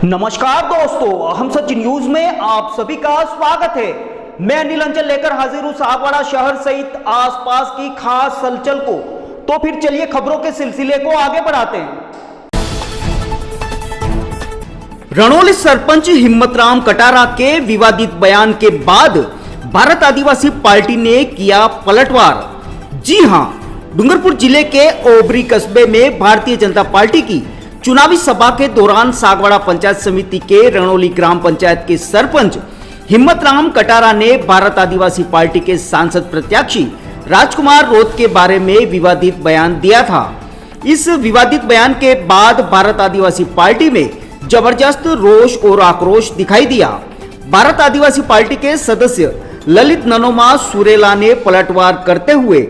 नमस्कार दोस्तों, हम सच न्यूज में आप सभी का स्वागत है। मैं अनिल अंचल लेकर हाजिर हूं सागवाड़ा शहर सहित आसपास की खास हलचल को। तो फिर चलिए खबरों के सिलसिले को आगे बढ़ाते हैं। रणोली सरपंच हिम्मतराम कटारा के विवादित बयान के बाद भारत आदिवासी पार्टी ने किया पलटवार। जी हां, डूंगरपुर जिले के ओबरी कस्बे में भारतीय जनता पार्टी की चुनावी सभा के दौरान सागवाड़ा पंचायत समिति के रणोली ग्राम पंचायत के सरपंच हिम्मतराम कटारा ने भारत आदिवासी पार्टी के सांसद प्रत्याशी राजकुमार रोत के बारे में विवादित बयान दिया था। इस विवादित बयान के बाद भारत आदिवासी पार्टी में जबरदस्त रोष और आक्रोश दिखाई दिया। भारत आदिवासी पार्टी के सदस्य ललित ननोमा सुरेला ने पलटवार करते हुए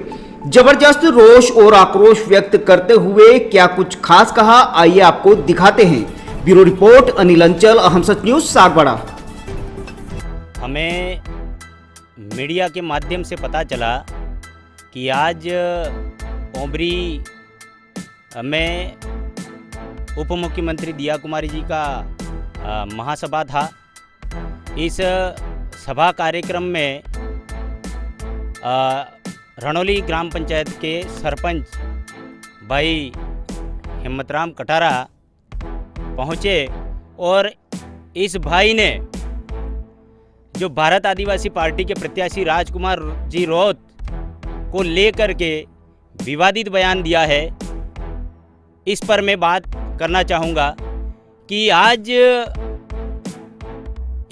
जबरदस्त रोष और आक्रोश व्यक्त करते हुए क्या कुछ खास कहा, आइए आपको दिखाते हैं। ब्यूरो रिपोर्ट अनिल अंचल, हम सच न्यूज सागवाड़ा। हमें मीडिया के माध्यम से पता चला कि आज ओबरी में उप मुख्यमंत्री दिया कुमारी जी का महासभा था। इस सभा कार्यक्रम में रणोली ग्राम पंचायत के सरपंच भाई हिम्मतराम कटारा पहुँचे और इस भाई ने जो भारत आदिवासी पार्टी के प्रत्याशी राजकुमार जी रोत को लेकर के विवादित बयान दिया है। इस पर मैं बात करना चाहूँगा कि आज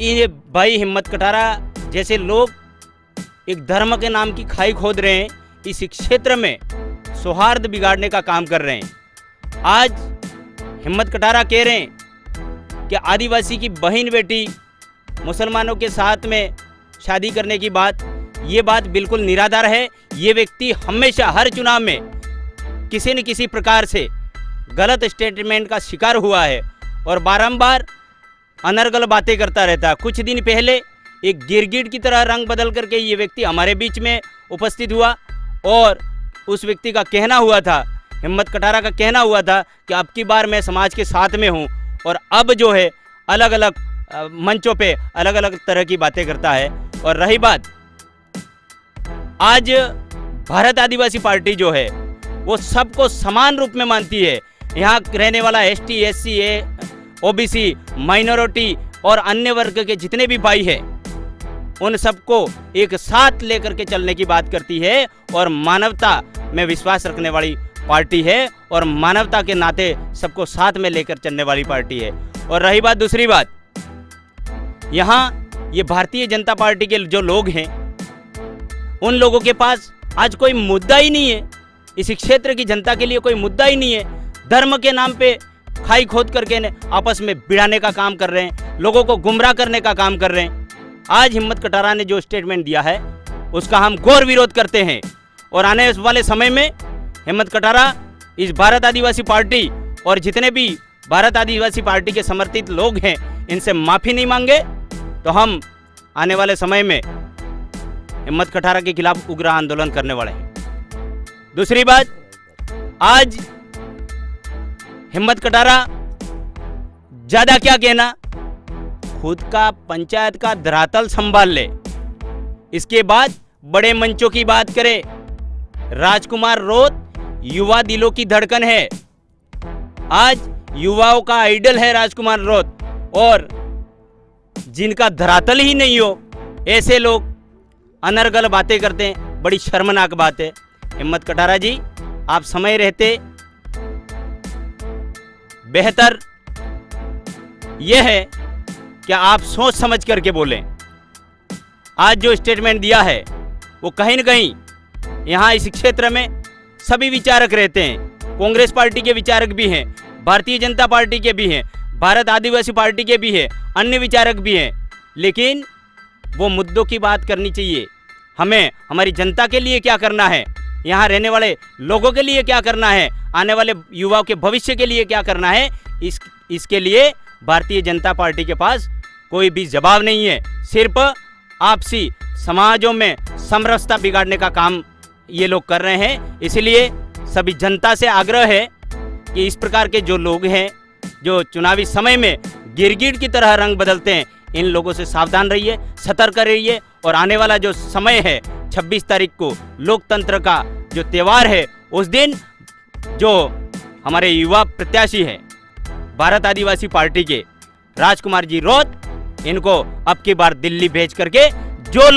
ये भाई हिम्मत कटारा जैसे लोग एक धर्म के नाम की खाई खोद रहे हैं, इस क्षेत्र में सौहार्द बिगाड़ने का काम कर रहे हैं। आज हिम्मत कटारा कह रहे हैं कि आदिवासी की बहन बेटी मुसलमानों के साथ में शादी करने की बात, ये बात बिल्कुल निराधार है। ये व्यक्ति हमेशा हर चुनाव में किसी न किसी प्रकार से गलत स्टेटमेंट का शिकार हुआ है और बारंबार अनर्गल बातें करता रहता है। कुछ दिन पहले एक गिरगिट की तरह रंग बदल करके ये व्यक्ति हमारे बीच में उपस्थित हुआ और उस व्यक्ति का कहना हुआ था, हिम्मत कटारा का कहना हुआ था कि अब की बार मैं समाज के साथ में हूँ, और अब जो है अलग अलग मंचों पे अलग अलग तरह की बातें करता है। और रही बात, आज भारत आदिवासी पार्टी जो है वो सबको समान रूप में मानती है। यहाँ रहने वाला ST SC OBC माइनॉरिटी और अन्य वर्ग के जितने भी भाई हैं उन सबको एक साथ लेकर के चलने की बात करती है और मानवता में विश्वास रखने वाली पार्टी है और मानवता के नाते सबको साथ में लेकर चलने वाली पार्टी है। और रही बात, दूसरी बात, यहाँ ये भारतीय जनता पार्टी के जो लोग हैं उन लोगों के पास आज कोई मुद्दा ही नहीं है। इस क्षेत्र की जनता के लिए कोई मुद्दा ही नहीं है। धर्म के नाम पे खाई खोद करके आपस में भिड़ाने का काम कर रहे हैं, लोगों को गुमराह करने का काम कर रहे हैं। आज हिम्मत कटारा ने जो स्टेटमेंट दिया है उसका हम घोर विरोध करते हैं और आने वाले समय में हिम्मत कटारा इस भारत आदिवासी पार्टी और जितने भी भारत आदिवासी पार्टी के समर्थित लोग हैं इनसे माफ़ी नहीं मांगे तो हम आने वाले समय में हिम्मत कटारा के खिलाफ उग्र आंदोलन करने वाले हैं। दूसरी बात, आज हिम्मत कटारा ज़्यादा क्या कहना, खुद का पंचायत का धरातल संभाल ले, इसके बाद बड़े मंचों की बात करे। राजकुमार रोत युवा दिलों की धड़कन है। आज युवाओं का आइडल है राजकुमार रोत, और जिनका धरातल ही नहीं हो ऐसे लोग अनर्गल बातें करते हैं, बड़ी शर्मनाक बात है। हिम्मत कटारा जी, आप समय रहते बेहतर यह है कि आप सोच समझ करके बोलें। आज जो स्टेटमेंट दिया है वो कहीं न कहीं यहाँ इस क्षेत्र में सभी विचारक रहते हैं, कांग्रेस पार्टी के विचारक भी हैं, भारतीय जनता पार्टी के भी हैं, भारत आदिवासी पार्टी के भी हैं, अन्य विचारक भी हैं, लेकिन वो मुद्दों की बात करनी चाहिए। हमें हमारी जनता के लिए क्या करना है, यहाँ रहने वाले लोगों के लिए क्या करना है, आने वाले युवाओं के भविष्य के लिए क्या करना है, इसके लिए भारतीय जनता पार्टी के पास कोई भी जवाब नहीं है। सिर्फ आपसी समाजों में समरसता बिगाड़ने का काम ये लोग कर रहे हैं। इसलिए सभी जनता से आग्रह है कि इस प्रकार के जो लोग हैं जो चुनावी समय में गिरगिट की तरह रंग बदलते हैं, इन लोगों से सावधान रहिए, सतर्क रहिए। और आने वाला जो समय है 26 तारीख को लोकतंत्र का जो त्यौहार है, उस दिन जो हमारे युवा प्रत्याशी हैं भारत आदिवासी पार्टी के राजकुमार जी रौत, इनको अब की बार दिल्ली भेज करके जो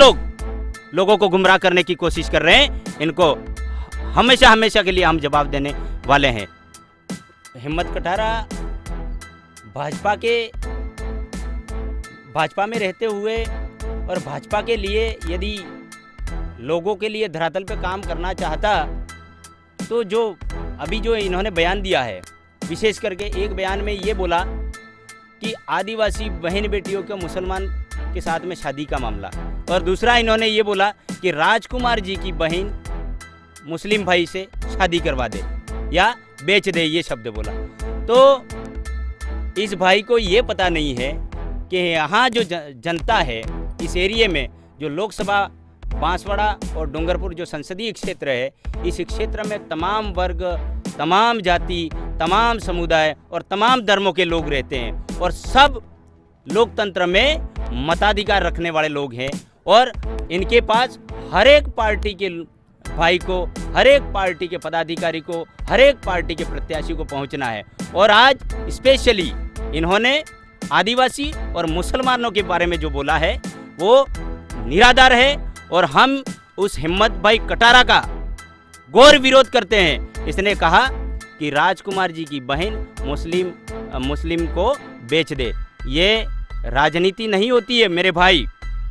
लोगों को गुमराह करने की कोशिश कर रहे हैं, इनको हमेशा हमेशा के लिए हम जवाब देने वाले हैं। हिम्मत कटारा भाजपा में रहते हुए और भाजपा के लिए यदि लोगों के लिए धरातल पे काम करना चाहता तो जो अभी जो इन्होंने बयान दिया है, विशेष करके एक बयान में ये बोला कि आदिवासी बहन बेटियों के मुसलमान के साथ में शादी का मामला, और दूसरा इन्होंने ये बोला कि राजकुमार जी की बहन मुस्लिम भाई से शादी करवा दे या बेच दे, ये शब्द बोला। तो इस भाई को ये पता नहीं है कि यहाँ जो जनता है इस एरिए में, जो लोकसभा बांसवाड़ा और डूंगरपुर जो संसदीय क्षेत्र है, इस क्षेत्र में तमाम वर्ग, तमाम जाति, तमाम समुदाय और तमाम धर्मों के लोग रहते हैं और सब लोकतंत्र में मताधिकार रखने वाले लोग हैं। और इनके पास हर एक पार्टी के भाई को, हर एक पार्टी के पदाधिकारी को, हर एक पार्टी के प्रत्याशी को पहुंचना है। और आज स्पेशली इन्होंने आदिवासी और मुसलमानों के बारे में जो बोला है वो निराधार है और हम उस हिम्मत भाई कटारा का घोर विरोध करते हैं। इसने कहा कि राजकुमार जी की बहन मुस्लिम को बेच दे। ये राजनीति नहीं होती है मेरे भाई,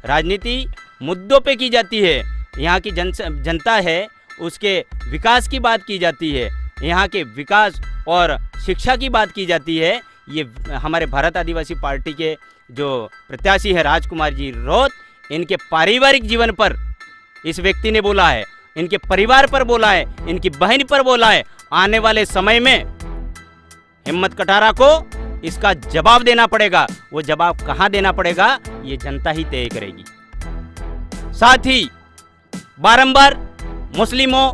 राजनीति मुद्दों पे की जाती है। यहाँ की जनता है उसके विकास की बात की जाती है, यहाँ के विकास और शिक्षा की बात की जाती है। ये हमारे भारत आदिवासी पार्टी के जो प्रत्याशी है राजकुमार जी रौत, इनके पारिवारिक जीवन पर इस व्यक्ति ने बोला है, इनके परिवार पर बोला है, इनकी बहन पर बोला है। आने वाले समय में हिम्मत कटारा को इसका जवाब देना पड़ेगा। वो जवाब कहाँ देना पड़ेगा ये जनता ही तय करेगी। साथ ही बारंबार मुस्लिमों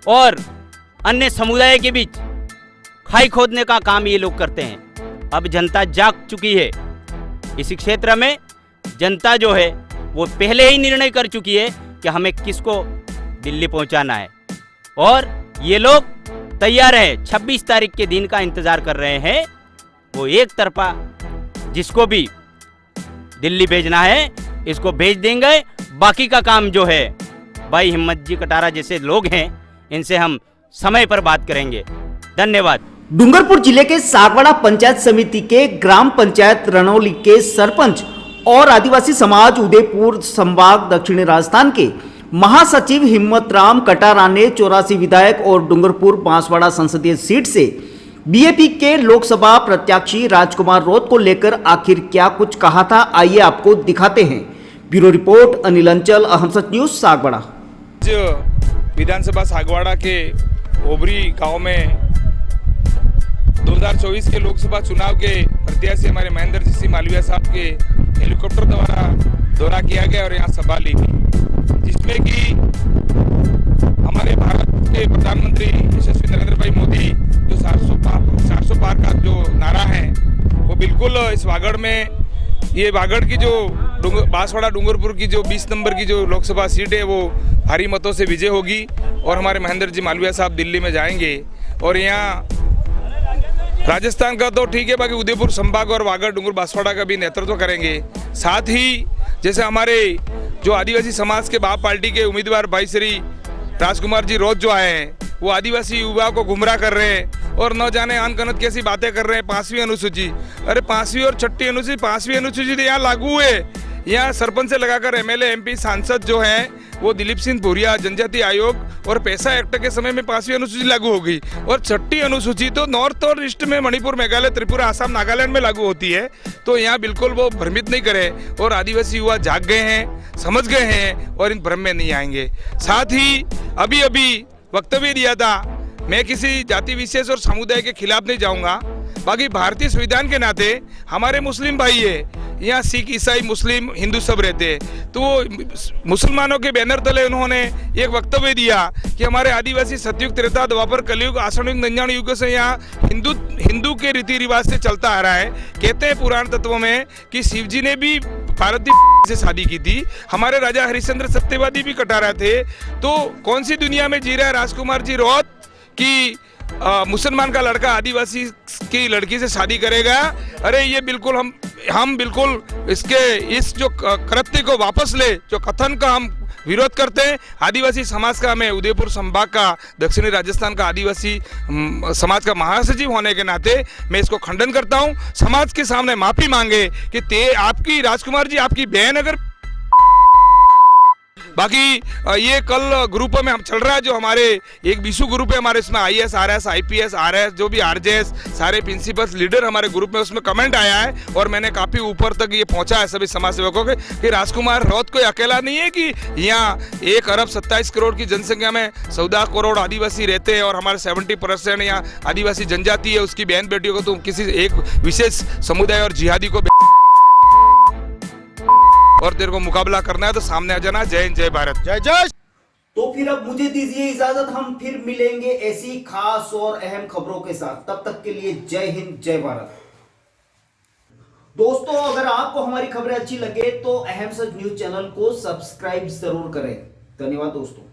और अन्य समुदाय के बीच खाई खोदने का काम ये लोग करते हैं। अब जनता जाग चुकी है। इस क्षेत्र में जनता जो है वो पहले ही निर्णय कर चुकी है कि हमें किसको दिल्ली पहुंचाना है और ये लोग तैयार है। 26 तारीख के दिन का इंतजार कर रहे हैं। वो एक तरफा जिसको भी दिल्ली भेजना है इसको भेज देंगे। बाकी का काम जो है भाई हिम्मत जी कटारा जैसे लोग हैं, इनसे हम समय पर बात करेंगे। धन्यवाद। डूंगरपुर जिले के सागवाड़ा पंचायत समिति के ग्राम पंचायत रणौली के सरपंच और आदिवासी समाज उदयपुर संभाग दक्षिणी राजस्थान के महासचिव हिम्मत राम कटारा ने 84 विधायक और डूंगरपुर बांसवाड़ा संसदीय सीट से बीएपी के लोकसभा प्रत्याशी राजकुमार रौत को लेकर आखिर क्या कुछ कहा था, आइए आपको दिखाते हैं। ब्यूरो रिपोर्ट अनिल अंचल, अहम सच न्यूज, सागवाड़ा। विधानसभा सागवाड़ा के ओबरी गांव में 2024 के लोकसभा चुनाव के प्रत्याशी हमारे महेंद्र जी सिंह मालवीय साहब के हेलीकॉप्टर द्वारा दौरा किया गया और यहाँ सभा ली गई, जिसमें कि हमारे भारत के प्रधानमंत्री यशस्वी नरेंद्र भाई मोदी जो 400 पार का जो नारा है वो बिल्कुल इस वागड़ में, ये वागड़ की जो बांसवाड़ा डूंगरपुर की जो 20 नंबर की जो लोकसभा सीट है वो भारी मतों से विजय होगी और हमारे महेंद्र जी मालवीय साहब दिल्ली में जाएंगे। और यहाँ राजस्थान का तो ठीक है, बाकी उदयपुर संभाग और वागड़ डूंगर बांसवाड़ा का भी नेतृत्व करेंगे। साथ ही जैसे हमारे जो आदिवासी समाज के बाप पार्टी के उम्मीदवार भाई श्री राजकुमार जी रौत जो आए हैं वो आदिवासी युवाओं को गुमराह कर रहे हैं और न जाने अनगनत कैसी बातें कर रहे हैं। 5वीं अनुसूची, अरे 5वीं और 6ठी अनुसूची, 5वीं अनुसूची तो यहाँ लागू है। यहाँ सरपंच से लगाकर एमएलए एमपी सांसद जो हैं वो दिलीप सिंह भूरिया जनजाति आयोग और पैसा एक्ट के समय में 5वीं अनुसूची लागू हो गई और 6ठी अनुसूची तो नॉर्थ और ईस्ट में मणिपुर, मेघालय, त्रिपुरा, आसाम, नागालैंड में लागू होती है। तो यहाँ बिल्कुल वो भ्रमित नहीं करे और आदिवासी युवा जाग गए हैं, समझ गए हैं और इन भ्रम में नहीं आएंगे। साथ ही अभी अभी वक्तव्य दिया था, मैं किसी जाति विशेष और समुदाय के खिलाफ नहीं जाऊंगा, बाकी भारतीय संविधान के नाते हमारे मुस्लिम भाई है, यहाँ सिख, ईसाई, मुस्लिम, हिंदू सब रहते हैं। तो वो मुसलमानों के बैनर तले उन्होंने एक वक्तव्य दिया कि हमारे आदिवासी सतयुग, त्रेता, द्वापर, कलयुग, आषाढ़ युग, नंजाण युग से यहाँ हिंदू के रीति रिवाज से चलता आ रहा है। कहते हैं पुराण तत्वों में कि शिव जी ने भी पार्वती से शादी की थी, हमारे राजा हरिश्चंद्र सत्यवादी भी कटारा थे। तो कौन सी दुनिया में जी रहा है राजकुमार जी रौत कि मुसलमान का लड़का आदिवासी की लड़की से शादी करेगा? अरे ये बिल्कुल हम बिल्कुल इस जो कृत्य को वापस ले, जो कथन का हम विरोध करते हैं। आदिवासी समाज का, मैं उदयपुर संभाग का, दक्षिणी राजस्थान का आदिवासी समाज का महासचिव होने के नाते मैं इसको खंडन करता हूं। समाज के सामने माफी मांगे कि आपकी राजकुमार जी, आपकी बहन अगर बाकी ये कल ग्रुप में हम चल रहा है, जो हमारे एक बीसू ग्रुप है हमारे, इसमें IAS, RS, IPS, RS, जो भी RJS सारे प्रिंसिपल्स लीडर हमारे ग्रुप में, उसमें कमेंट आया है और मैंने काफ़ी ऊपर तक ये पहुंचा है सभी समाज सेवकों के कि राजकुमार रौत कोई अकेला नहीं है कि यहाँ 1 अरब 27 करोड़ की जनसंख्या में 14 करोड़ आदिवासी रहते हैं और हमारे 70% यहाँ आदिवासी जनजाति है। उसकी बहन बेटियों को तो किसी एक विशेष समुदाय और जिहादी को और तेरे को मुकाबला करना है तो सामने आ जाना। जय हिंद, जय भारत, जय जय। तो फिर अब मुझे दीजिए इजाजत, हम फिर मिलेंगे ऐसी खास और अहम खबरों के साथ। तब तक के लिए जय हिंद, जय भारत। दोस्तों, अगर आपको हमारी खबरें अच्छी लगे तो अहम सच न्यूज चैनल को सब्सक्राइब जरूर करें। धन्यवाद दोस्तों।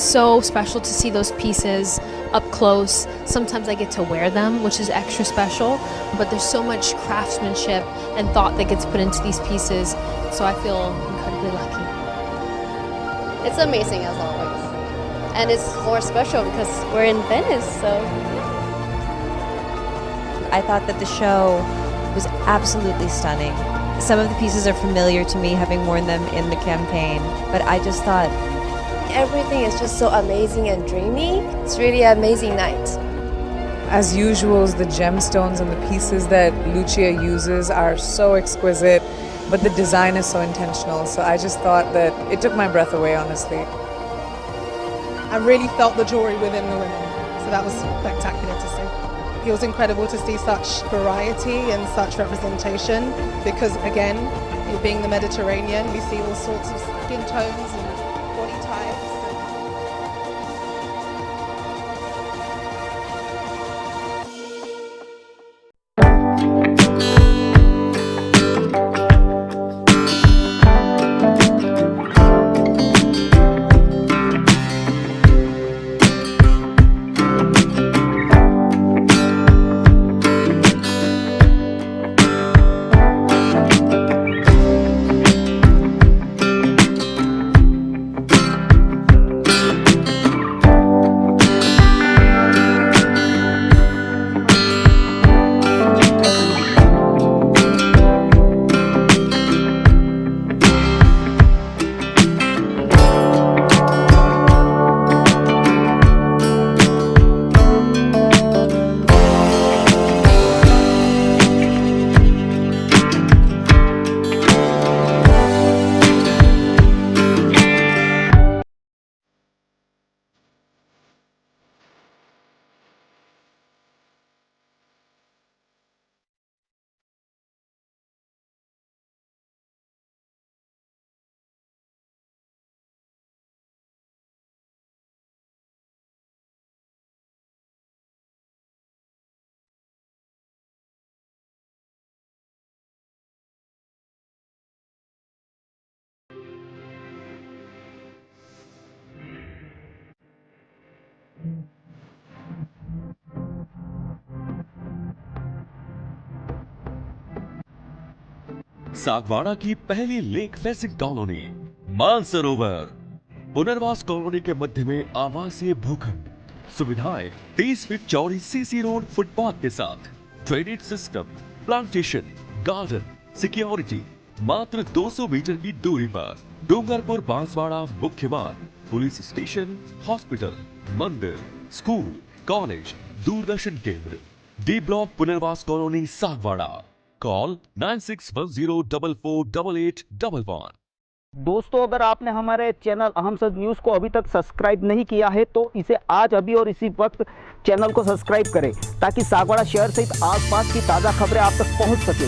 So special to see those pieces up close. Sometimes I get to wear them, which is extra special, but there's so much craftsmanship and thought that gets put into these pieces, so I feel incredibly lucky. It's amazing as always, and it's more special because we're in Venice, so. I thought that the show was absolutely stunning. Some of the pieces are familiar to me, having worn them in the campaign, but I just thought Everything is just so amazing and dreamy. It's really an amazing night. As usual, the gemstones and the pieces that Lucia uses are so exquisite, but the design is so intentional. So I just thought that it took my breath away, honestly. I really felt the jewelry within the women, so that was spectacular to see. It was incredible to see such variety and such representation because, again, it being the Mediterranean, we see all sorts of skin tones and body types. Sagwara की पहली lake facing colony Mansarovar पुनर्वास colony के मध्य में आवासीय भूखंड सुविधाएं 30 feet चौड़ी CC road footpath के साथ drainage system plantation garden security मात्र 200 मीटर की दूरी पर डूंगरपुर बांसवाड़ा मुख्य मार्ग पुलिस स्टेशन हॉस्पिटल मंदिर स्कूल कॉलेज दूरदर्शन केंद्र डी ब्लॉक पुनर्वास कॉलोनी सागवाड़ा कॉल 9610448811। दोस्तों, अगर आपने हमारे चैनल अहम सच न्यूज़ को अभी तक सब्सक्राइब नहीं किया है तो इसे आज अभी और इसी वक्त चैनल को सब्सक्राइब करें ताकि सागवाड़ा शहर सहित आसपास की ताज़ा खबरें आप तक पहुंच सके।